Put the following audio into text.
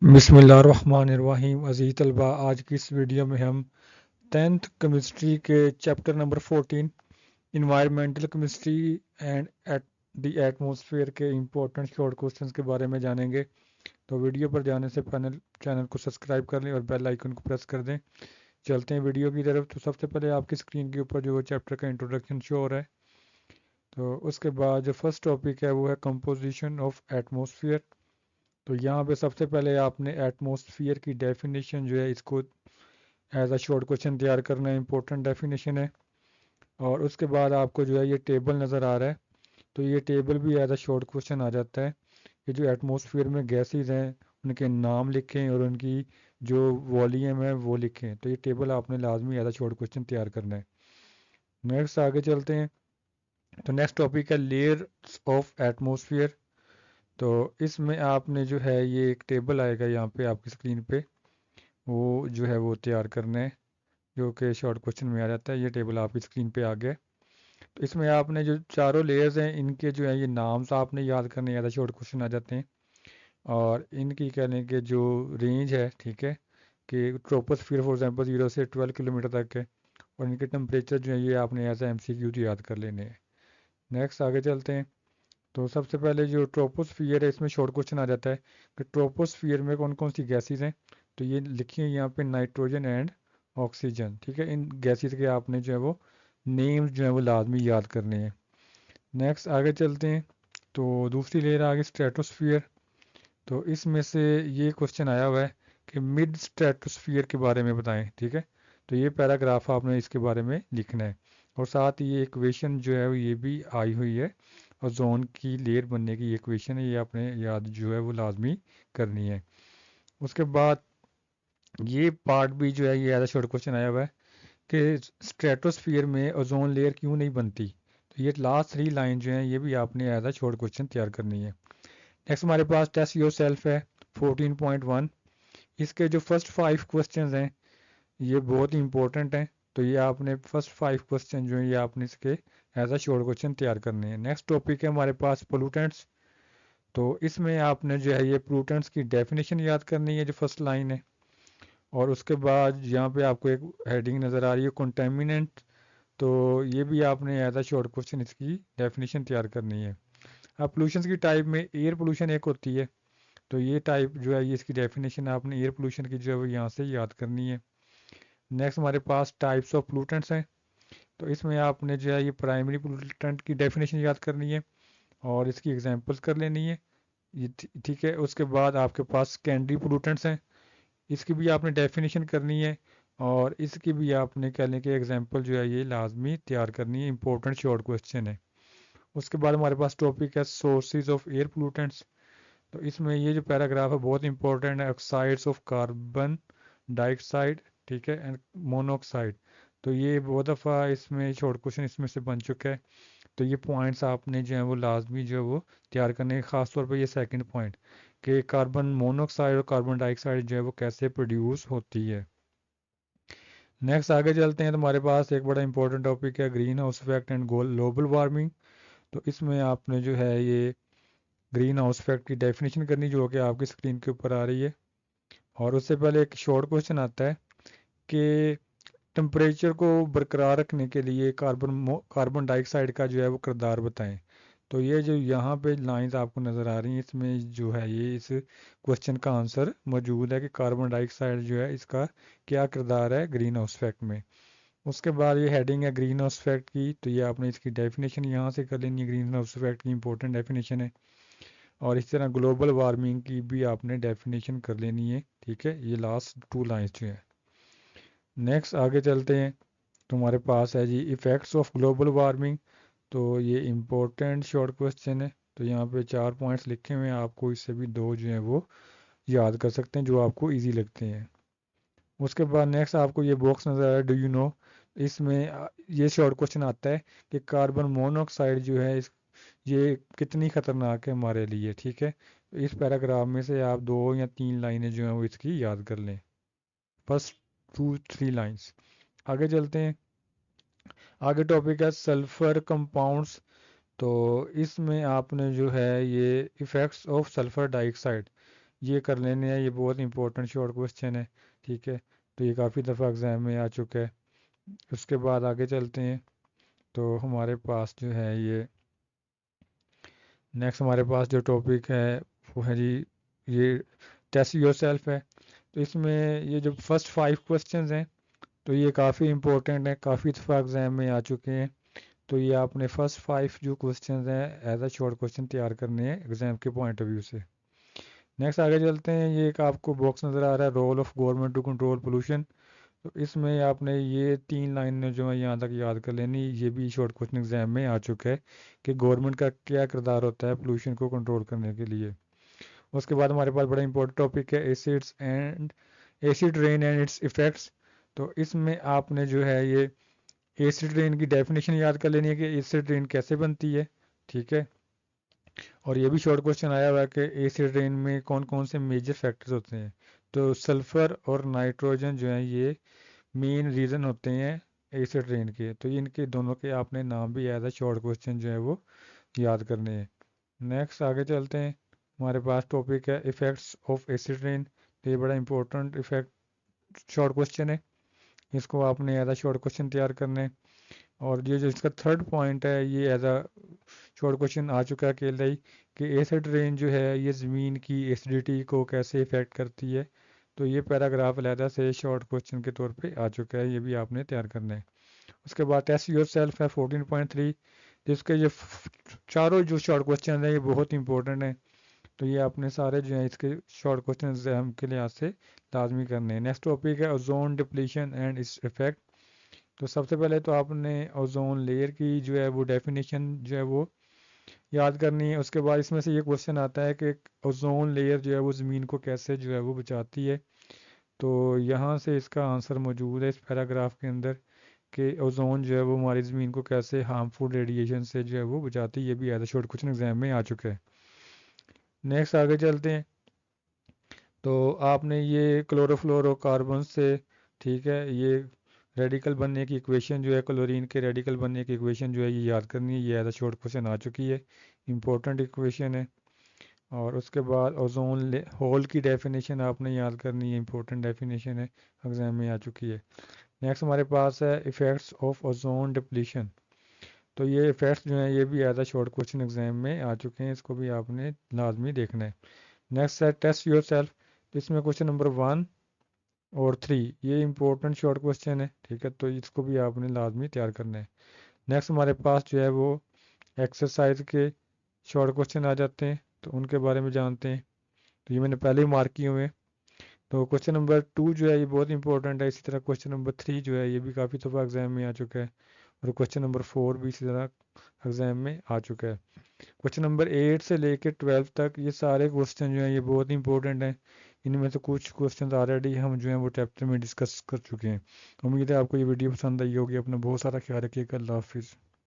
बिस्मिल्लाहिर्रहमानिर्रहीम। अज़ीज़ तलबा, आज की इस वीडियो में हम 10th केमिस्ट्री के chapter number 14 environmental chemistry and at the atmosphere के इम्पोर्टेंट शॉर्ट क्वेश्चंस के बारे में जानेंगे। तो वीडियो पर जाने से पहले चैनल को सब्सक्राइब कर लें और बेल आइकन को प्रेस कर दें। चलते हैं वीडियो की तरफ। तो सबसे पहले आपकी स्क्रीन के ऊपर जो चैप्टर का इंट्रोडक्शन शो हो रहा है, तो उसके बाद जो फर्स्ट टॉपिक है वो है कंपोजिशन ऑफ एटमॉस्फेयर। तो यहाँ पे सबसे पहले आपने एटमॉस्फेयर की डेफिनेशन जो है इसको एज अ शॉर्ट क्वेश्चन तैयार करना इंपॉर्टेंट डेफिनेशन है। और उसके बाद आपको जो है ये टेबल नज़र आ रहा है, तो ये टेबल भी एज अ शॉर्ट क्वेश्चन आ जाता है। ये जो एटमॉस्फेयर में गैसेज हैं उनके नाम लिखें और उनकी जो वॉल्यूम है वो लिखें। तो ये टेबल आपने लाजमी एज अ शॉर्ट क्वेश्चन तैयार करना है। नेक्स्ट आगे चलते हैं। तो नेक्स्ट टॉपिक है लेयर्स ऑफ एटमॉस्फेयर। तो इसमें आपने जो है ये एक टेबल आएगा यहाँ पे आपकी स्क्रीन पे, वो जो है वो तैयार करना है, जो कि शॉर्ट क्वेश्चन में आ जाता है। ये टेबल आपकी स्क्रीन पे आ गया है। तो इसमें आपने जो चारों लेयर्स हैं इनके जो है ये नाम्स आपने याद करने, या शॉर्ट क्वेश्चन आ जाते हैं। और इनकी कह लें कि जो रेंज है, ठीक है, कि ट्रोपोस्फियर फॉर एग्जांपल 0 से 12 किलोमीटर तक है, और इनके टेम्परेचर जो है ये आपने एज MCQ तो याद कर लेने हैं। नेक्स्ट आगे चलते हैं। तो सबसे पहले जो ट्रोपोस्फियर है इसमें शॉर्ट क्वेश्चन आ जाता है कि ट्रोपोस्फियर में कौन कौन सी गैसेज हैं। तो ये लिखिए यहाँ पे नाइट्रोजन एंड ऑक्सीजन, ठीक है। इन गैसेज के आपने जो है वो नेम्स जो है वो लाजमी याद करने हैं। नेक्स्ट आगे चलते हैं। तो दूसरी लेयर आ गई स्ट्रेटोस्फियर। तो इसमें से ये क्वेश्चन आया हुआ है कि मिड स्ट्रेटोस्फियर के बारे में बताएं, ठीक है। तो ये पैराग्राफ आपने इसके बारे में लिखना है। और साथ ही ये इक्वेशन जो है वो ये भी आई हुई है, ओजोन की लेयर बनने की इक्वेशन है, ये आपने याद जो है वो लाजमी करनी है। उसके बाद ये पार्ट भी जो है ये एज शॉर्ट क्वेश्चन आया हुआ है कि स्ट्रेटोस्फियर में ओजोन लेयर क्यों नहीं बनती। तो ये लास्ट 3 लाइन जो है ये भी आपने एज शॉर्ट क्वेश्चन तैयार करनी है। नेक्स्ट हमारे पास टेस्ट योर सेल्फ है 14.1। इसके जो फर्स्ट 5 क्वेश्चंस हैं ये बहुत ही इंपॉर्टेंट हैं। तो ये आपने फर्स्ट 5 क्वेश्चन जो है ये आपने इसके एज अ शॉर्ट क्वेश्चन तैयार करने हैं। नेक्स्ट टॉपिक है हमारे पास पोलूटेंट्स। तो इसमें आपने जो है ये पोलूटेंट्स की डेफिनेशन याद करनी है, जो फर्स्ट लाइन है। और उसके बाद यहाँ पे आपको एक हेडिंग नज़र आ रही है कंटेमिनेंट। तो ये भी आपने एज अ शॉर्ट क्वेश्चन इसकी डेफिनेशन तैयार करनी है। अब पोल्यूशन की टाइप में एयर पोल्यूशन एक होती है, तो ये टाइप जो है ये इसकी डेफिनेशन आपने एयर पोल्यूशन की जो है वो यहाँ से याद करनी है। नेक्स्ट हमारे पास टाइप्स ऑफ पोल्यूटेंट्स हैं। तो इसमें आपने जो है ये प्राइमरी पोल्यूटेंट की डेफिनेशन याद करनी है और इसकी एग्जांपल्स कर लेनी है। ये ठीक है। उसके बाद आपके पास सेकेंडरी पोल्यूटेंट्स हैं, इसकी भी आपने डेफिनेशन करनी है और इसकी भी आपने कह लें कि एग्जांपल जो है ये लाजमी तैयार करनी है। इंपॉर्टेंट शॉर्ट क्वेश्चन है। उसके बाद हमारे पास टॉपिक है सोर्सेज ऑफ एयर पोल्यूटेंट्स। तो इसमें ये जो पैराग्राफ है बहुत इंपॉर्टेंट है। ऑक्साइड्स ऑफ कार्बन डाइऑक्साइड, ठीक है, एंड मोनोऑक्साइड। तो ये बहुत दफ़ा इसमें शॉर्ट क्वेश्चन इसमें से बन चुका है। तो ये पॉइंट्स आपने जो है वो लाजमी जो है वो तैयार करने हैं। ख़ासतौर पर ये सेकंड पॉइंट कि कार्बन मोनोऑक्साइड और कार्बन डाइऑक्साइड जो है वो कैसे प्रोड्यूस होती है। नेक्स्ट आगे चलते हैं। तो हमारे पास एक बड़ा इंपॉर्टेंट टॉपिक है green house effect and global warming. तो इसमें आपने जो है ये ग्रीन हाउस इफेक्ट की डेफिनेशन करनी, जो कि आपकी स्क्रीन के ऊपर आ रही है। और उससे पहले एक शॉर्ट क्वेश्चन आता है कि टेम्परेचर को बरकरार रखने के लिए कार्बन डाइऑक्साइड का जो है वो किरदार बताएं। तो ये जो यहाँ पे लाइंस आपको नज़र आ रही हैं इसमें जो है ये इस क्वेश्चन का आंसर मौजूद है कि कार्बन डाइऑक्साइड जो है इसका क्या किरदार है ग्रीन हाउस इफेक्ट में। उसके बाद ये हेडिंग है ग्रीन हाउस इफेक्ट की, तो ये आपने इसकी डेफिनेशन यहाँ से कर लेनी है। ग्रीन हाउस इफेक्ट की इंपॉर्टेंट डेफिनेशन है। और इस तरह ग्लोबल वार्मिंग की भी आपने डेफिनेशन कर लेनी है, ठीक है। ये लास्ट 2 लाइंस जो है। नेक्स्ट आगे चलते हैं। तुम्हारे पास है जी इफ़ेक्ट्स ऑफ ग्लोबल वार्मिंग। तो ये इम्पोर्टेंट शॉर्ट क्वेश्चन है। तो यहाँ पे 4 पॉइंट्स लिखे हुए हैं, आपको इससे भी 2 जो हैं वो याद कर सकते हैं जो आपको इजी लगते हैं। उसके बाद नेक्स्ट आपको ये बॉक्स नज़र आ रहा है, डू यू नो। इसमें ये शॉर्ट क्वेश्चन आता है कि कार्बन मोनोऑक्साइड जो है ये कितनी ख़तरनाक है हमारे लिए, ठीक है। तो इस पैराग्राफ में से आप 2 या 3 लाइनें जो हैं वो इसकी याद कर लें, फर्स्ट 2-3 लाइंस। आगे चलते हैं। आगे टॉपिक है सल्फर कंपाउंड्स। तो इसमें आपने जो है ये इफ़ेक्ट्स ऑफ सल्फर डाइऑक्साइड, ये कर लेने हैं, ये बहुत इंपॉर्टेंट शॉर्ट क्वेश्चन है। ठीक है, तो ये काफ़ी दफ़ा एग्ज़ाम में आ चुका है। उसके बाद आगे चलते हैं। तो हमारे पास जो है ये नेक्स्ट हमारे पास जो टॉपिक है वो है जी ये टेस्ट योर सेल्फ है। तो इसमें ये जो फर्स्ट 5 क्वेश्चंस हैं तो ये काफ़ी इंपॉर्टेंट है, काफ़ी दफ़ा एग्ज़ाम में आ चुके हैं। तो ये आपने फर्स्ट 5 जो क्वेश्चंस हैं एज अ शॉर्ट क्वेश्चन तैयार करने हैं एग्ज़ाम के पॉइंट ऑफ व्यू से। नेक्स्ट आगे चलते हैं। ये एक आपको बॉक्स नज़र आ रहा है, role of government to control pollution. तो इसमें आपने ये 3 लाइनें जो है यहाँ तक याद कर लेनी। ये भी शॉर्ट क्वेश्चन एग्जाम में आ चुका है कि गवर्नमेंट का क्या किरदार होता है पोल्यूशन को कंट्रोल करने के लिए। उसके बाद हमारे पास बड़ा इंपॉर्टेंट टॉपिक है acid rain and it's effects. तो इसमें आपने जो है ये एसिड रेन की डेफिनेशन याद कर लेनी है कि एसिड रेन कैसे बनती है। ठीक है, और ये भी शॉर्ट क्वेश्चन आया हुआ है कि एसिड रेन में कौन कौन से मेजर फैक्टर्स होते हैं। तो सल्फर और नाइट्रोजन जो है ये मेन रीज़न होते हैं एसिड रेन के। तो इनके दोनों के आपने नाम भी एज अ शॉर्ट क्वेश्चन जो है वो याद करने हैं। नेक्स्ट आगे चलते हैं। हमारे पास टॉपिक है इफ़ेक्ट्स ऑफ एसिड रेन। तो ये बड़ा इंपॉर्टेंट इफेक्ट शॉर्ट क्वेश्चन है, इसको आपने एज अ शॉर्ट क्वेश्चन तैयार करना है। और ये जो इसका थर्ड पॉइंट है ये एज अ शॉर्ट क्वेश्चन आ चुका है अकेले ही कि एसिड रेन जो है ये ज़मीन की एसिडिटी को कैसे इफ़ेक्ट करती है। तो ये पैराग्राफ अलहदा से शॉर्ट क्वेश्चन के तौर पे आ चुका है, ये भी आपने तैयार करना है। उसके बाद टेस्ट योर सेल्फ है 14.3, जिसके ये चारों जो शॉर्ट क्वेश्चन हैं ये बहुत इंपॉर्टेंट हैं। तो ये आपने सारे जो हैं इसके शॉर्ट क्वेश्चन एग्जाम के लिहाज से लाजमी करने हैं। नेक्स्ट टॉपिक है ozone depletion and its effect. तो सबसे पहले तो आपने ओजोन लेयर की जो है वो डेफिनेशन जो है वो याद करनी है। उसके बाद इसमें से ये क्वेश्चन आता है कि ओजोन लेयर जो है वो ज़मीन को कैसे जो है वो बचाती है। तो यहाँ से इसका आंसर मौजूद है इस पैराग्राफ के अंदर कि ओजोन जो है वो हमारी ज़मीन को कैसे हार्मफुल रेडिएशन से जो है वो बचाती है। ये भी as a short question exam में आ चुका है। नेक्स्ट आगे चलते हैं। तो आपने ये क्लोरोफ्लोरोकार्बन से, ठीक है, ये रेडिकल बनने की इक्वेशन जो है क्लोरीन के रेडिकल बनने की इक्वेशन जो है ये याद करनी है। ये एज अ शॉर्ट क्वेश्चन आ चुकी है, इंपॉर्टेंट इक्वेशन है। और उसके बाद ओजोन होल की डेफिनेशन आपने याद करनी है, इंपॉर्टेंट डेफिनेशन है, एग्जाम में आ चुकी है। नेक्स्ट हमारे पास है इफ़ेक्ट्स ऑफ ओजोन डिप्लीशन। तो ये इफ़ेक्ट्स जो हैं ये भी as a short question exam में आ चुके हैं, इसको भी आपने लाजमी देखना है। नेक्स्ट है टेस्ट योर सेल्फ। तो इसमें क्वेश्चन नंबर 1 और 3 ये इंपॉर्टेंट शॉर्ट क्वेश्चन है। ठीक है, तो इसको भी आपने लाजमी तैयार करना है। नेक्स्ट हमारे पास जो है वो एक्सरसाइज के शॉर्ट क्वेश्चन आ जाते हैं, तो उनके बारे में जानते हैं। तो ये मैंने पहले ही मार्क किए हुए हैं। तो क्वेश्चन नंबर 2 जो है ये बहुत इंपॉर्टेंट है। इसी तरह क्वेश्चन नंबर 3 जो है ये भी काफ़ी दफ़ा एग्जाम में आ चुका है। और क्वेश्चन नंबर 4 भी इसी तरह एग्जाम में आ चुका है। क्वेश्चन नंबर 8 से लेकर 12 तक ये सारे क्वेश्चन जो हैं ये बहुत इंपॉर्टेंट हैं। इनमें से कुछ क्वेश्चन ऑलरेडी हम जो हैं वो चैप्टर में डिस्कस कर चुके हैं। उम्मीद है आपको ये वीडियो पसंद आई होगी। अपना बहुत सारा ख्याल रखिएगा। अल्लाह हाफिज़।